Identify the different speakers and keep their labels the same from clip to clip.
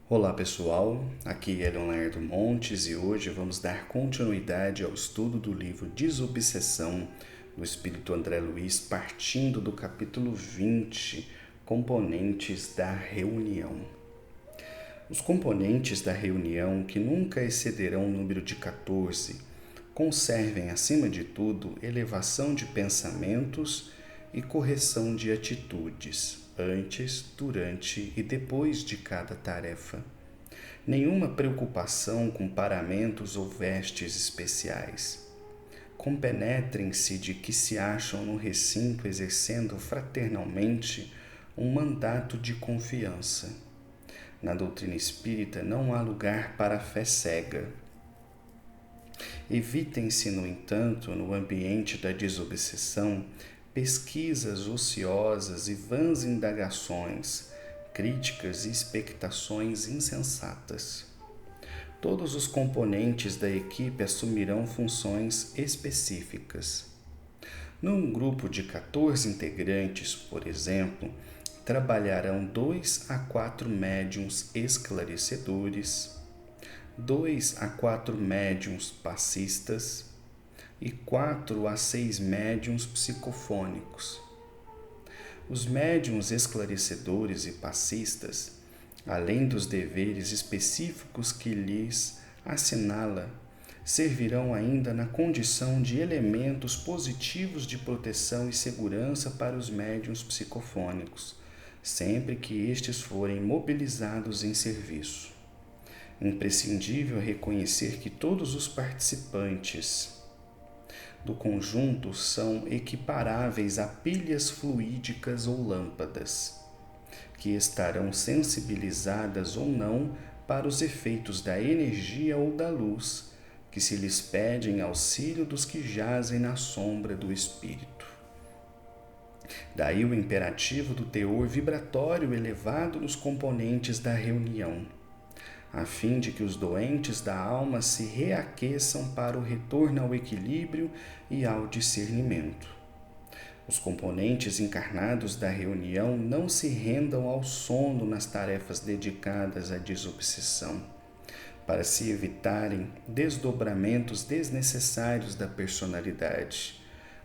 Speaker 1: Olá pessoal, aqui é Leonardo Montes e hoje vamos dar continuidade ao estudo do livro Desobsessão do Espírito André Luiz, partindo do capítulo 20, Componentes da Reunião. Os componentes da reunião, que nunca excederão o número de 14, conservem, acima de tudo, elevação de pensamentos e correção de atitudes, antes, durante e depois de cada tarefa. Nenhuma preocupação com paramentos ou vestes especiais. Compenetrem-se de que se acham no recinto exercendo fraternalmente um mandato de confiança. Na doutrina espírita não há lugar para a fé cega. Evitem-se, no entanto, no ambiente da desobsessão, pesquisas ociosas e vãs indagações, críticas e expectações insensatas. Todos os componentes da equipe assumirão funções específicas. Num grupo de 14 integrantes, por exemplo, trabalharão 2 a 4 médiuns esclarecedores, 2 a 4 médiuns passistas e 4 a 6 médiuns psicofônicos. Os médiuns esclarecedores e passistas, além dos deveres específicos que lhes assinala, servirão ainda na condição de elementos positivos de proteção e segurança para os médiuns psicofônicos, sempre que estes forem mobilizados em serviço. Imprescindível reconhecer que todos os participantes do conjunto são equiparáveis a pilhas fluídicas ou lâmpadas, que estarão sensibilizadas ou não para os efeitos da energia ou da luz, que se lhes pede em auxílio dos que jazem na sombra do espírito. Daí o imperativo do teor vibratório elevado nos componentes da reunião, a fim de que os doentes da alma se reaqueçam para o retorno ao equilíbrio e ao discernimento. Os componentes encarnados da reunião não se rendam ao sono nas tarefas dedicadas à desobsessão, para se evitarem desdobramentos desnecessários da personalidade,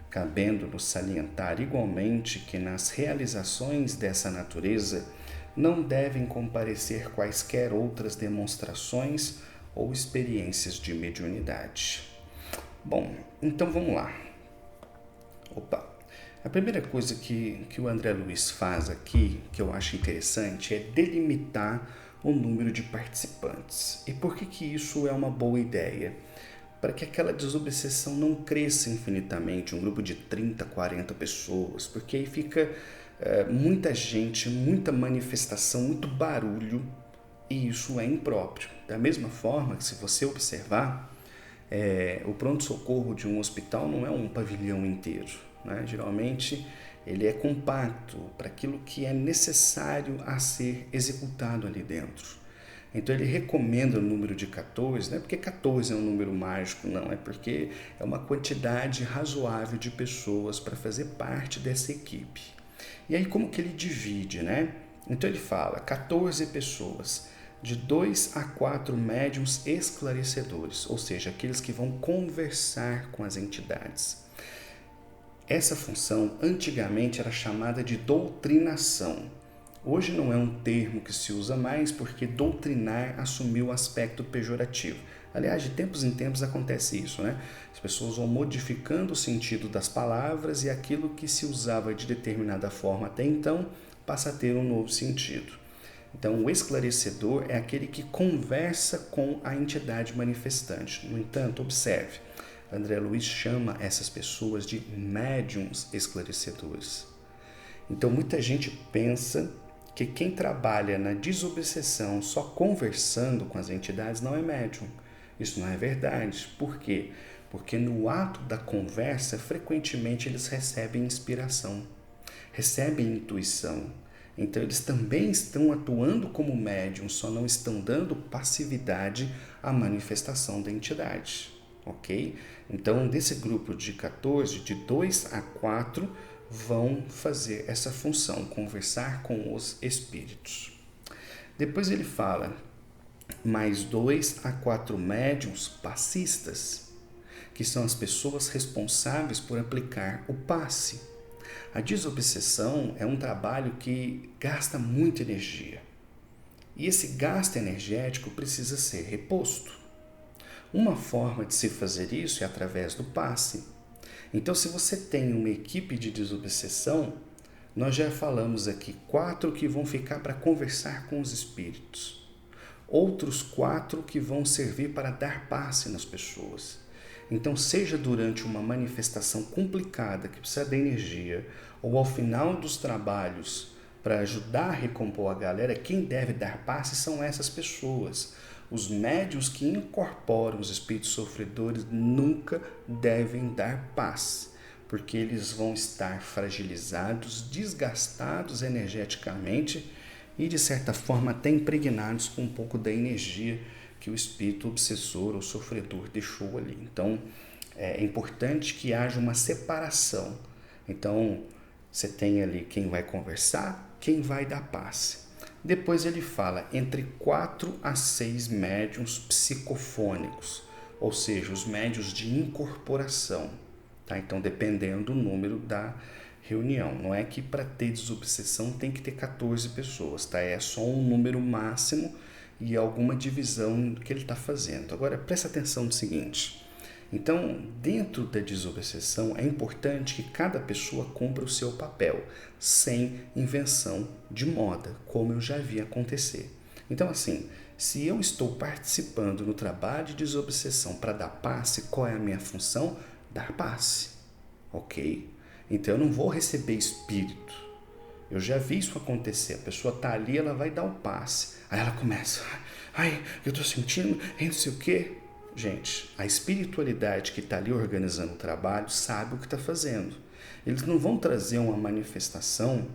Speaker 1: cabendo-nos salientar igualmente que nas realizações dessa natureza não devem comparecer quaisquer outras demonstrações ou experiências de mediunidade. Bom, então vamos lá. A primeira coisa que o André Luiz faz aqui, que eu acho interessante, é delimitar o número de participantes. E por que isso é uma boa ideia? Para que aquela desobsessão não cresça infinitamente, um grupo de 30, 40 pessoas, porque aí fica muita gente, muita manifestação, muito barulho, e isso é impróprio. Da mesma forma que, se você observar, o pronto-socorro de um hospital não é um pavilhão inteiro, né? Geralmente ele é compacto para aquilo que é necessário a ser executado ali dentro. Então ele recomenda o número de 14, não é porque 14 é um número mágico, não, é porque é uma quantidade razoável de pessoas para fazer parte dessa equipe. E aí como que ele divide, né? Então ele fala 14 pessoas, de 2 a 4 médiuns esclarecedores, ou seja, aqueles que vão conversar com as entidades. Essa função antigamente era chamada de doutrinação. Hoje não é um termo que se usa mais porque doutrinar assumiu o aspecto pejorativo. Aliás, de tempos em tempos acontece isso, né? As pessoas vão modificando o sentido das palavras e aquilo que se usava de determinada forma até então passa a ter um novo sentido. Então, o esclarecedor é aquele que conversa com a entidade manifestante. No entanto, observe, André Luiz chama essas pessoas de médiuns esclarecedores. Então, muita gente pensa que quem trabalha na desobsessão só conversando com as entidades não é médium. Isso não é verdade. Por quê? Porque no ato da conversa, frequentemente eles recebem inspiração, recebem intuição. Então eles também estão atuando como médium, só não estão dando passividade à manifestação da entidade. Ok? Então, desse grupo de 14, de 2 a 4 vão fazer essa função, conversar com os espíritos. Depois ele fala mais 2 a 4 médiuns passistas, que são as pessoas responsáveis por aplicar o passe. A desobsessão é um trabalho que gasta muita energia. E esse gasto energético precisa ser reposto. Uma forma de se fazer isso é através do passe. Então, se você tem uma equipe de desobsessão, nós já falamos aqui 4 que vão ficar para conversar com os espíritos. Outros 4 que vão servir para dar passe nas pessoas. Então, seja durante uma manifestação complicada que precisa de energia, ou ao final dos trabalhos para ajudar a recompor a galera, quem deve dar passe são essas pessoas. Os médiuns que incorporam os espíritos sofredores nunca devem dar passe, porque eles vão estar fragilizados, desgastados energeticamente e, de certa forma, até impregnados com um pouco da energia que o espírito obsessor ou sofredor deixou ali. Então, é importante que haja uma separação. Então, você tem ali quem vai conversar, quem vai dar passe. Depois ele fala entre 4 a 6 médiuns psicofônicos, ou seja, os médiuns de incorporação. Tá? Então, dependendo do número da reunião. Não é que para ter desobsessão tem que ter 14 pessoas, tá? É só um número máximo e alguma divisão que ele está fazendo. Agora, presta atenção no seguinte. Então, dentro da desobsessão, é importante que cada pessoa cumpra o seu papel, sem invenção de moda, como eu já vi acontecer. Então, assim, se eu estou participando no trabalho de desobsessão para dar passe, qual é a minha função? Dar passe, ok? Então, eu não vou receber espírito. Eu já vi isso acontecer. A pessoa está ali, ela vai dar o passe. Aí ela começa, ai, eu estou sentindo, não sei o quê. Gente, a espiritualidade que está ali organizando o trabalho sabe o que está fazendo. Eles não vão trazer uma manifestação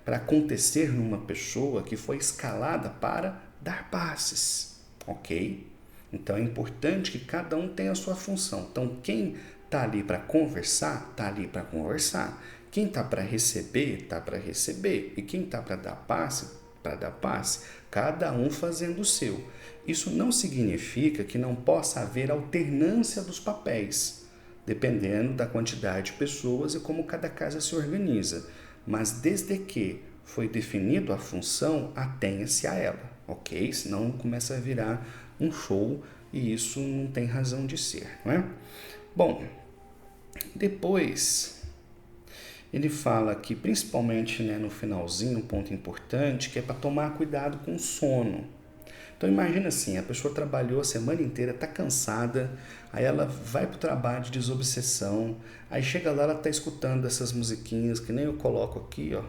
Speaker 1: para acontecer numa pessoa que foi escalada para dar passes, ok? Então é importante que cada um tenha a sua função. Então quem está ali para conversar, está ali para conversar. Quem está para receber, está para receber. E quem está para dar passe, para dar passe. Cada um fazendo o seu. Isso não significa que não possa haver alternância dos papéis, dependendo da quantidade de pessoas e como cada casa se organiza. Mas desde que foi definido a função, atenha-se a ela, ok? Senão começa a virar um show e isso não tem razão de ser, não é? Bom, depois ele fala que, principalmente, né, no finalzinho, um ponto importante, que é para tomar cuidado com o sono. Então imagina assim, a pessoa trabalhou a semana inteira, está cansada, aí ela vai para o trabalho de desobsessão, aí chega lá, ela está escutando essas musiquinhas que nem eu coloco aqui, ó.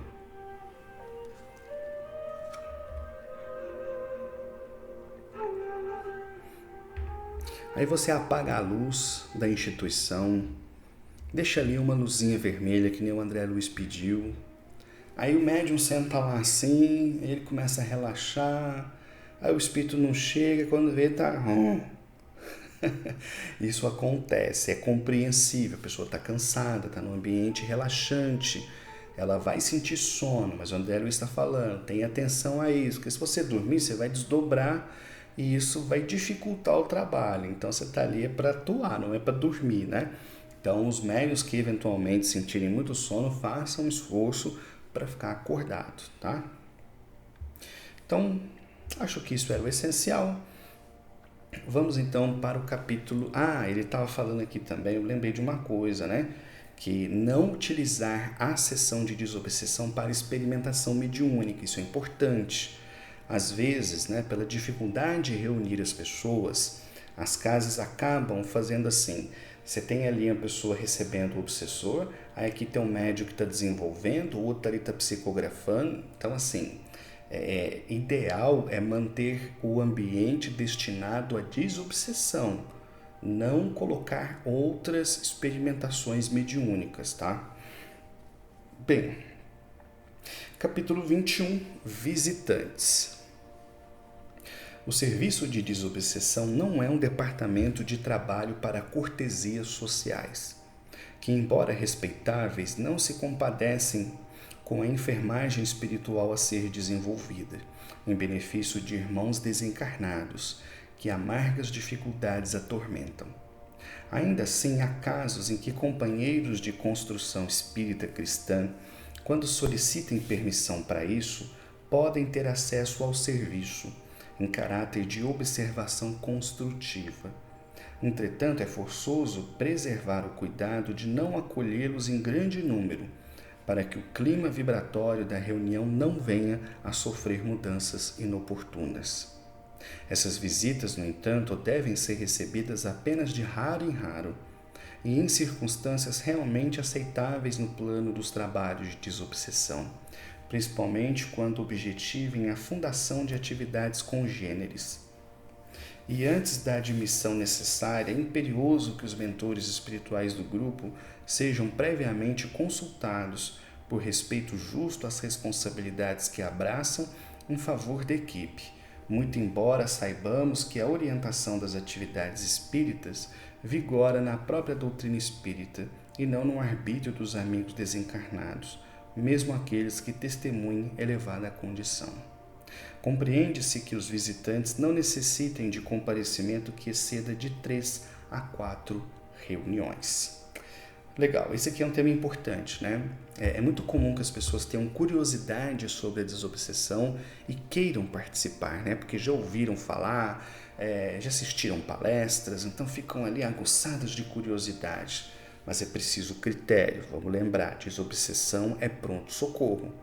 Speaker 1: Aí você apaga a luz da instituição, deixa ali uma luzinha vermelha que nem o André Luiz pediu. Aí o médium senta lá assim, ele começa a relaxar, aí o espírito não chega, quando vê tá... Isso acontece, é compreensível, a pessoa está cansada, está num ambiente relaxante, ela vai sentir sono, mas o André Luiz está falando, tenha atenção a isso, porque se você dormir, você vai desdobrar e isso vai dificultar o trabalho. Então você está ali para atuar, não é para dormir, né? Então os médiuns que eventualmente sentirem muito sono, façam um esforço para ficar acordado, tá? Então, acho que isso era o essencial. Vamos então para o capítulo... ele estava falando aqui também, eu lembrei de uma coisa, né? Que não utilizar a sessão de desobsessão para experimentação mediúnica, isso é importante. Às vezes, né, pela dificuldade de reunir as pessoas, as casas acabam fazendo assim. Você tem ali uma pessoa recebendo o obsessor, aí aqui tem um médium que está desenvolvendo, o outro ali está psicografando. Então, assim, ideal é manter o ambiente destinado à desobsessão, não colocar outras experimentações mediúnicas, tá? Bem, capítulo 21, visitantes. O serviço de desobsessão não é um departamento de trabalho para cortesias sociais, que, embora respeitáveis, não se compadecem com a enfermagem espiritual a ser desenvolvida, em benefício de irmãos desencarnados, que amargas dificuldades atormentam. Ainda assim, há casos em que companheiros de construção espírita cristã, quando solicitem permissão para isso, podem ter acesso ao serviço, em caráter de observação construtiva. Entretanto, é forçoso preservar o cuidado de não acolhê-los em grande número, para que o clima vibratório da reunião não venha a sofrer mudanças inoportunas. Essas visitas, no entanto, devem ser recebidas apenas de raro em raro e em circunstâncias realmente aceitáveis no plano dos trabalhos de desobsessão, principalmente quando objetivem a fundação de atividades congêneres. E antes da admissão necessária, é imperioso que os mentores espirituais do grupo sejam previamente consultados por respeito justo às responsabilidades que abraçam em favor da equipe, muito embora saibamos que a orientação das atividades espíritas vigora na própria doutrina espírita e não no arbítrio dos amigos desencarnados, mesmo aqueles que testemunhem elevada condição. Compreende-se que os visitantes não necessitem de comparecimento que exceda de 3 a 4 reuniões. Legal, esse aqui é um tema importante, né? É muito comum que as pessoas tenham curiosidade sobre a desobsessão e queiram participar, né? Porque já ouviram falar, já assistiram palestras, então ficam ali aguçadas de curiosidade. Mas é preciso critério, vamos lembrar, desobsessão é pronto-socorro.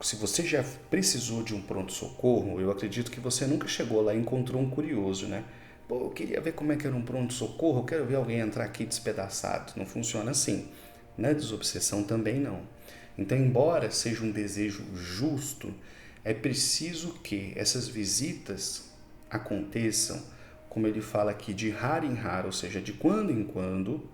Speaker 1: Se você já precisou de um pronto-socorro, eu acredito que você nunca chegou lá e encontrou um curioso, né? Pô, eu queria ver como é que era um pronto-socorro, eu quero ver alguém entrar aqui despedaçado. Não funciona assim. Na desobsessão também não. Então, embora seja um desejo justo, é preciso que essas visitas aconteçam, como ele fala aqui, de raro em raro, ou seja, de quando em quando,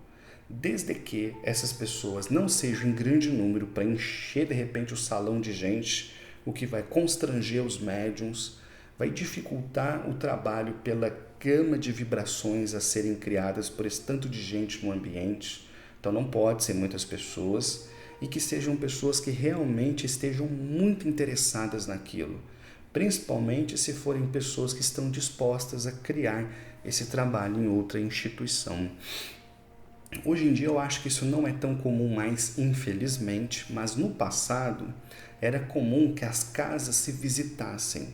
Speaker 1: desde que essas pessoas não sejam em grande número para encher de repente o salão de gente, o que vai constranger os médiuns, vai dificultar o trabalho pela gama de vibrações a serem criadas por esse tanto de gente no ambiente. Então não pode ser muitas pessoas e que sejam pessoas que realmente estejam muito interessadas naquilo, principalmente se forem pessoas que estão dispostas a criar esse trabalho em outra instituição. Hoje em dia eu acho que isso não é tão comum mais, infelizmente, mas no passado era comum que as casas se visitassem.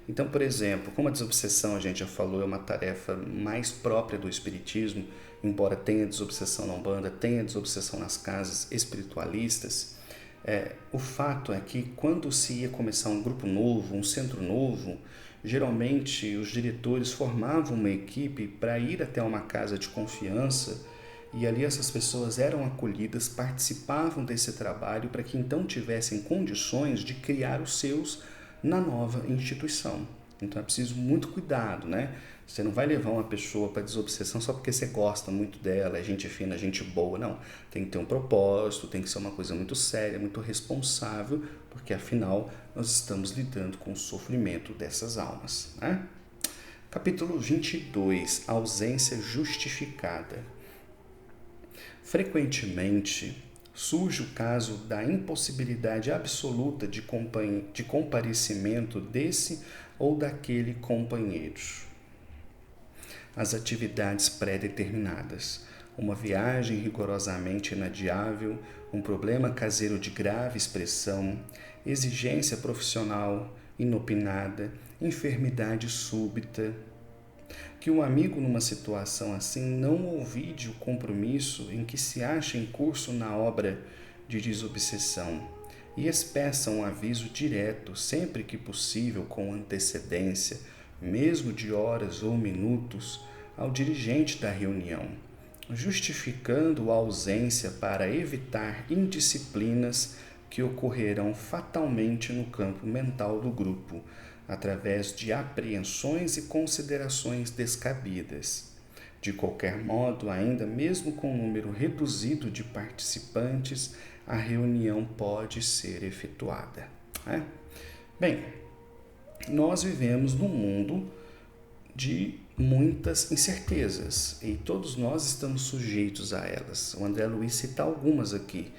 Speaker 1: Então, por exemplo, como a desobsessão, a gente já falou, é uma tarefa mais própria do espiritismo, embora tenha desobsessão na Umbanda, tenha desobsessão nas casas espiritualistas, o fato é que quando se ia começar um grupo novo, um centro novo, geralmente os diretores formavam uma equipe para ir até uma casa de confiança e ali essas pessoas eram acolhidas, participavam desse trabalho para que então tivessem condições de criar os seus na nova instituição. Então é preciso muito cuidado, né? Você não vai levar uma pessoa para desobsessão só porque você gosta muito dela, é gente fina, gente boa, não. Tem que ter um propósito, tem que ser uma coisa muito séria, muito responsável, porque afinal nós estamos lidando com o sofrimento dessas almas, né? Capítulo 22, ausência justificada. Frequentemente surge o caso da impossibilidade absoluta de comparecimento desse ou daquele companheiro. As atividades pré-determinadas, uma viagem rigorosamente inadiável, um problema caseiro de grave expressão, exigência profissional inopinada, enfermidade súbita. Que um amigo numa situação assim não ouvide o compromisso em que se acha em curso na obra de desobsessão e expeça um aviso direto, sempre que possível com antecedência, mesmo de horas ou minutos, ao dirigente da reunião, justificando a ausência para evitar indisciplinas que ocorrerão fatalmente no campo mental do grupo, através de apreensões e considerações descabidas. De qualquer modo, ainda mesmo com um número reduzido de participantes, a reunião pode ser efetuada. Bem, nós vivemos num mundo de muitas incertezas e todos nós estamos sujeitos a elas. O André Luiz cita algumas aqui.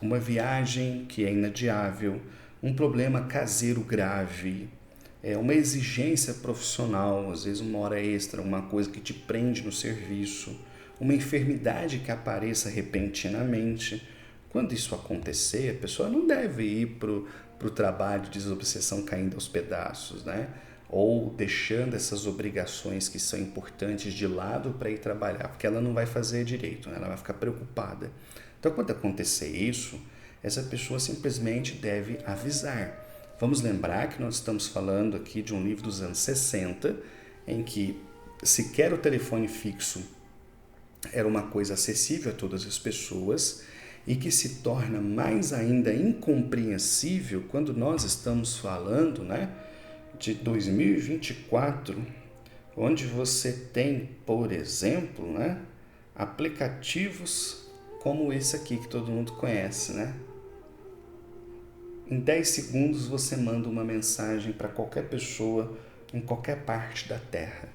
Speaker 1: uma viagem que é inadiável, um problema caseiro grave, uma exigência profissional, às vezes uma hora extra, uma coisa que te prende no serviço, uma enfermidade que apareça repentinamente. Quando isso acontecer, a pessoa não deve ir para o trabalho de desobsessão caindo aos pedaços, né? Ou deixando essas obrigações que são importantes de lado para ir trabalhar, porque ela não vai fazer direito, né? Ela vai ficar preocupada. Então, quando acontecer isso, essa pessoa simplesmente deve avisar. Vamos lembrar que nós estamos falando aqui de um livro dos anos 60, em que sequer o telefone fixo era uma coisa acessível a todas as pessoas e que se torna mais ainda incompreensível quando nós estamos falando, né, de 2024, onde você tem, por exemplo, né, aplicativos como esse aqui que todo mundo conhece, né? Em 10 segundos você manda uma mensagem para qualquer pessoa em qualquer parte da Terra.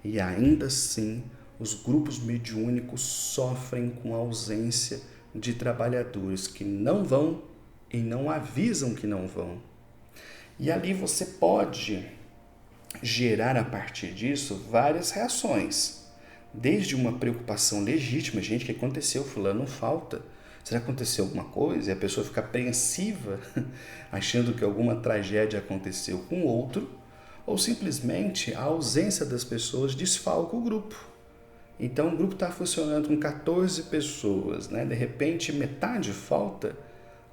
Speaker 1: E ainda assim, os grupos mediúnicos sofrem com a ausência de trabalhadores que não vão e não avisam que não vão. E ali você pode gerar a partir disso várias reações. Desde uma preocupação legítima, gente, o que aconteceu? Fulano não falta. Será que aconteceu alguma coisa? E a pessoa fica apreensiva, achando que alguma tragédia aconteceu com o outro, ou simplesmente a ausência das pessoas desfalca o grupo. Então o grupo está funcionando com 14 pessoas, né? De repente metade falta.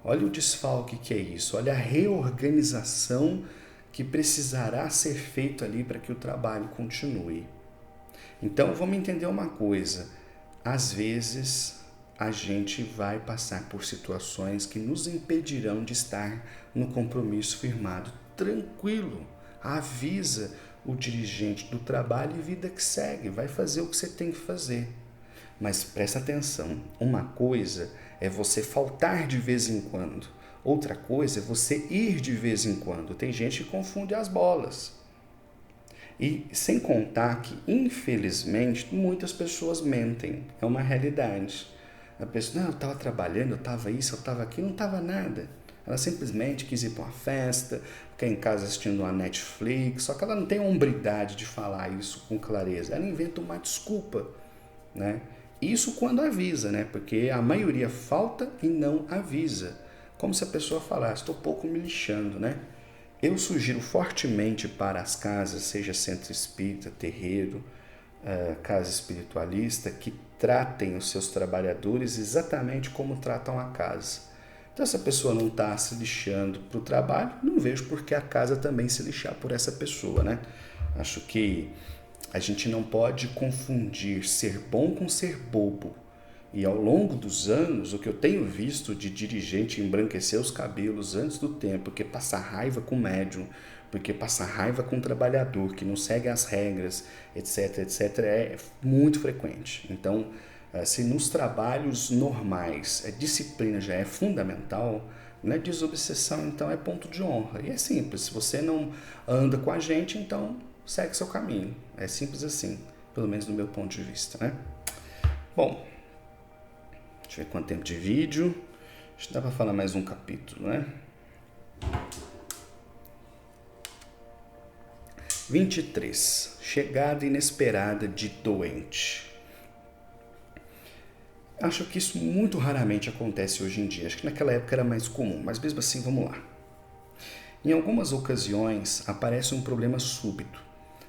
Speaker 1: Olha o desfalque que é isso, olha a reorganização que precisará ser feita ali para que o trabalho continue. Então vamos entender uma coisa, às vezes a gente vai passar por situações que nos impedirão de estar no compromisso firmado. Tranquilo, avisa o dirigente do trabalho e vida que segue, vai fazer o que você tem que fazer. Mas presta atenção, uma coisa é você faltar de vez em quando, outra coisa é você ir de vez em quando. Tem gente que confunde as bolas. E sem contar que, infelizmente, muitas pessoas mentem, é uma realidade. A pessoa, não, eu estava trabalhando, eu estava isso, eu estava aquilo, não estava nada. Ela simplesmente quis ir para uma festa, ficar em casa assistindo uma Netflix, só que ela não tem a hombridade de falar isso com clareza. Ela inventa uma desculpa, né? Isso quando avisa, né? Porque a maioria falta e não avisa. Como se a pessoa falasse, estou pouco me lixando, né? Eu sugiro fortemente para as casas, seja centro espírita, terreiro, casa espiritualista, que tratem os seus trabalhadores exatamente como tratam a casa. Então, se a pessoa não está se lixando para o trabalho, não vejo por que a casa também se lixar por essa pessoa, né? Acho que a gente não pode confundir ser bom com ser bobo. E ao longo dos anos, o que eu tenho visto de dirigente embranquecer os cabelos antes do tempo, porque passa raiva com o médium, porque passa raiva com o trabalhador, que não segue as regras, etc, etc, é muito frequente. Então, se nos trabalhos normais a disciplina já é fundamental, né, desobsessão então é ponto de honra. E é simples, se você não anda com a gente, então segue seu caminho. É simples assim, pelo menos do meu ponto de vista, né? Bom, deixa eu ver quanto tempo de vídeo. Acho que dá para falar mais um capítulo, né? 23. Chegada inesperada de doente. Acho que isso muito raramente acontece hoje em dia. Acho que naquela época era mais comum, mas mesmo assim, vamos lá. Em algumas ocasiões, aparece um problema súbito.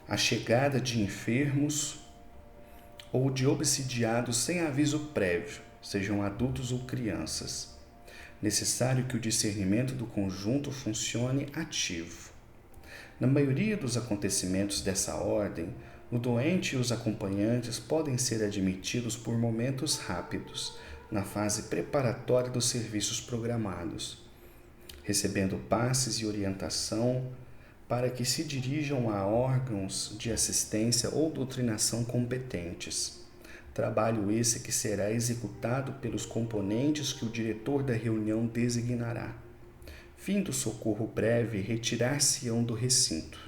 Speaker 1: A chegada de enfermos ou de obsidiados sem aviso prévio, sejam adultos ou crianças. Necessário que o discernimento do conjunto funcione ativo. Na maioria dos acontecimentos dessa ordem, o doente e os acompanhantes podem ser admitidos por momentos rápidos, na fase preparatória dos serviços programados, recebendo passes e orientação para que se dirijam a órgãos de assistência ou doutrinação competentes. Trabalho esse que será executado pelos componentes que o diretor da reunião designará. Fim do socorro breve, retirar-se-ão do recinto.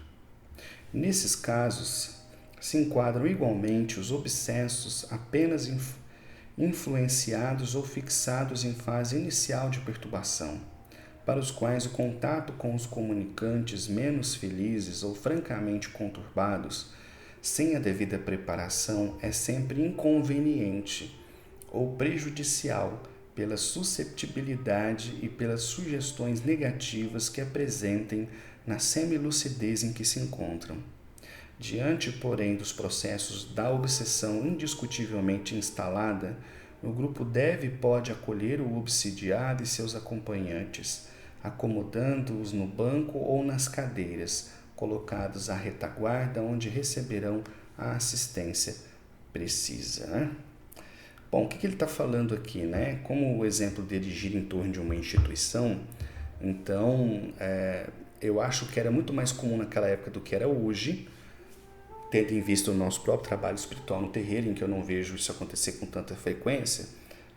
Speaker 1: Nesses casos, se enquadram igualmente os obsessos apenas influenciados ou fixados em fase inicial de perturbação, para os quais o contato com os comunicantes menos felizes ou francamente conturbados, sem a devida preparação, é sempre inconveniente ou prejudicial pela susceptibilidade e pelas sugestões negativas que apresentem na semilucidez em que se encontram. Diante, porém, dos processos da obsessão indiscutivelmente instalada, o grupo deve e pode acolher o obsidiado e seus acompanhantes, acomodando-os no banco ou nas cadeiras, colocados à retaguarda onde receberão a assistência precisa. Né? Bom, o que ele está falando aqui? Né? Como o exemplo dele gira em torno de uma instituição, então eu acho que era muito mais comum naquela época do que era hoje, tendo em vista o nosso próprio trabalho espiritual no terreiro, em que eu não vejo isso acontecer com tanta frequência,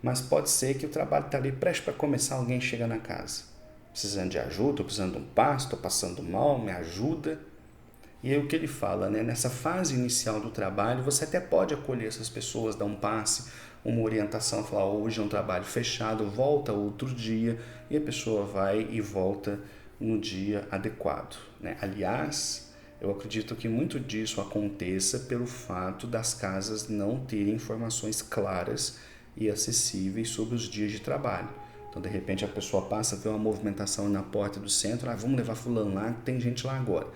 Speaker 1: mas pode ser que o trabalho está ali prestes para começar, alguém chega na casa, precisando de ajuda, estou precisando de um passo, estou passando mal, me ajuda. E aí o que ele fala, né? Nessa fase inicial do trabalho, você até pode acolher essas pessoas, dar um passe, uma orientação, falar, hoje é um trabalho fechado, volta outro dia, e a pessoa vai e volta no dia adequado. Né? Aliás, eu acredito que muito disso aconteça pelo fato das casas não terem informações claras e acessíveis sobre os dias de trabalho. Então, de repente, a pessoa passa a ver uma movimentação na porta do centro, vamos levar fulano lá, tem gente lá agora.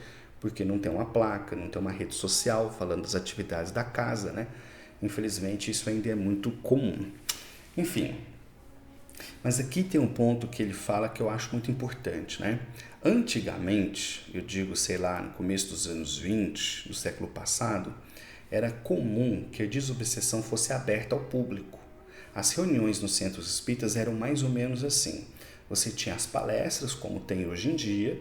Speaker 1: Porque não tem uma placa, não tem uma rede social falando das atividades da casa, né? Infelizmente, isso ainda é muito comum. Enfim, mas aqui tem um ponto que ele fala que eu acho muito importante, né? Antigamente, eu digo, sei lá, no começo dos anos 20, do século passado, era comum que a desobsessão fosse aberta ao público. As reuniões nos centros espíritas eram mais ou menos assim. Você tinha as palestras, como tem hoje em dia,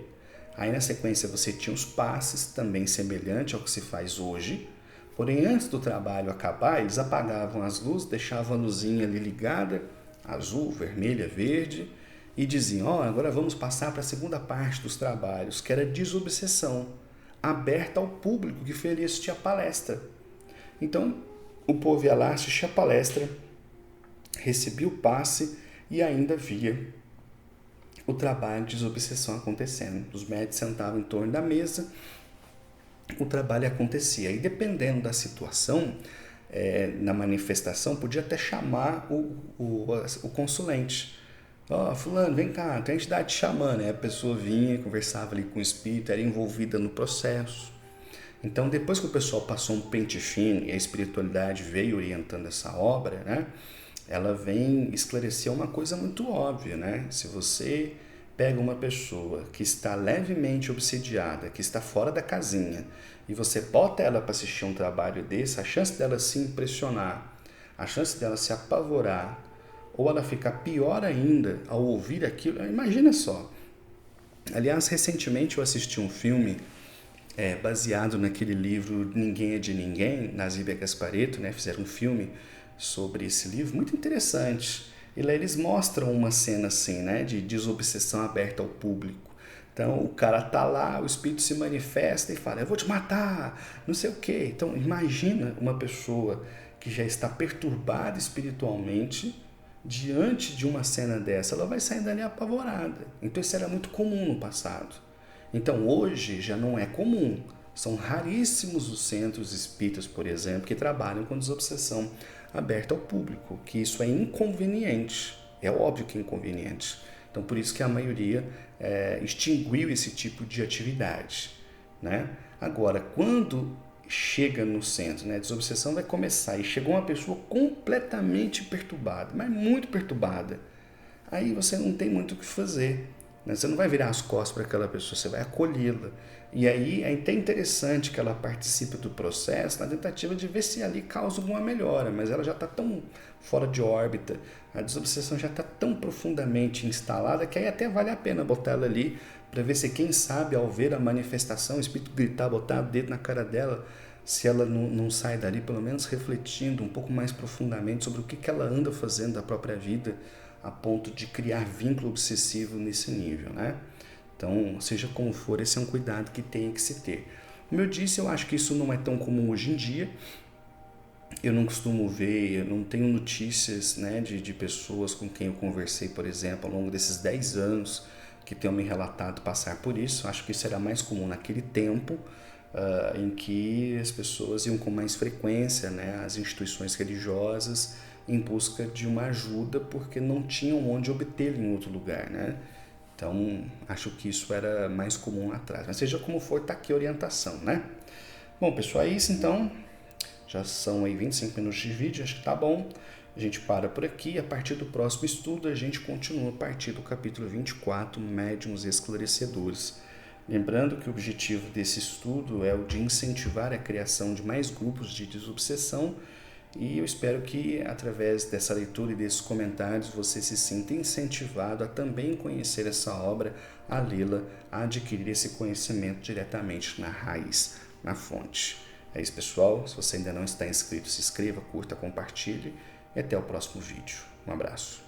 Speaker 1: aí na sequência você tinha os passes, também semelhante ao que se faz hoje, porém antes do trabalho acabar, eles apagavam as luzes, deixavam a luzinha ali ligada, azul, vermelha, verde, e diziam, agora vamos passar para a segunda parte dos trabalhos, que era desobsessão, aberta ao público que foi ali assistir a palestra. Então, o povo ia lá, assistia a palestra, recebia o passe e ainda via o trabalho de desobsessão acontecendo. Os médicos sentavam em torno da mesa, o trabalho acontecia. E dependendo da situação, na manifestação, podia até chamar o consulente. Fulano, vem cá, tem a entidade te chamando. Aí a pessoa vinha, conversava ali com o espírito, era envolvida no processo. Então, depois que o pessoal passou um pente fino e a espiritualidade veio orientando essa obra, né, ela vem esclarecer uma coisa muito óbvia, né? Se você pega uma pessoa que está levemente obsidiada, que está fora da casinha, e você bota ela para assistir um trabalho desse, a chance dela se impressionar, a chance dela se apavorar, ou ela ficar pior ainda ao ouvir aquilo, imagina só. Aliás, recentemente eu assisti um filme baseado naquele livro Ninguém é de Ninguém, Nazib Gasparetto, né? Fizeram um filme sobre esse livro, muito interessante. E lá eles mostram uma cena assim, né, de desobsessão aberta ao público. Então o cara tá lá, o espírito se manifesta e fala, eu vou te matar, não sei o quê. Então imagina uma pessoa que já está perturbada espiritualmente, diante de uma cena dessa, ela vai sair dali apavorada. Então isso era muito comum no passado. Então hoje já não é comum. São raríssimos os centros espíritas, por exemplo, que trabalham com desobsessão aberta ao público, que isso é inconveniente, é óbvio que é inconveniente. Então, por isso que a maioria extinguiu esse tipo de atividade. Né? Agora, quando chega no centro, né, a desobsessão vai começar e chegou uma pessoa completamente perturbada, mas muito perturbada, aí você não tem muito o que fazer. Você não vai virar as costas para aquela pessoa, você vai acolhê-la. E aí é até interessante que ela participe do processo na tentativa de ver se ali causa alguma melhora, mas ela já está tão fora de órbita, a desobsessão já está tão profundamente instalada que aí até vale a pena botar ela ali para ver se, quem sabe, ao ver a manifestação, o espírito gritar, botar o dedo na cara dela, se ela não sai dali pelo menos refletindo um pouco mais profundamente sobre o que ela anda fazendo da própria vida, a ponto de criar vínculo obsessivo nesse nível, né? Então, seja como for, esse é um cuidado que tem que se ter. Como eu disse, eu acho que isso não é tão comum hoje em dia, Eu não costumo ver, eu não tenho notícias, né, de pessoas com quem eu conversei, por exemplo, ao longo desses 10 anos que tenham me relatado passar por isso. Acho que isso era mais comum naquele tempo, em que as pessoas iam com mais frequência, né, às instituições religiosas em busca de uma ajuda porque não tinham onde obtê-la em outro lugar, né? Então, acho que isso era mais comum lá atrás. Mas seja como for, tá aqui a orientação, né? Bom, pessoal, é isso então. Já são aí 25 minutos de vídeo, acho que tá bom. A gente para por aqui. A partir do próximo estudo, a gente continua a partir do capítulo 24, Médiuns Esclarecedores. Lembrando que o objetivo desse estudo é o de incentivar a criação de mais grupos de desobsessão, e eu espero que, através dessa leitura e desses comentários, você se sinta incentivado a também conhecer essa obra, a lê-la, a adquirir esse conhecimento diretamente na raiz, na fonte. É isso, pessoal. Se você ainda não está inscrito, se inscreva, curta, compartilhe e até o próximo vídeo. Um abraço.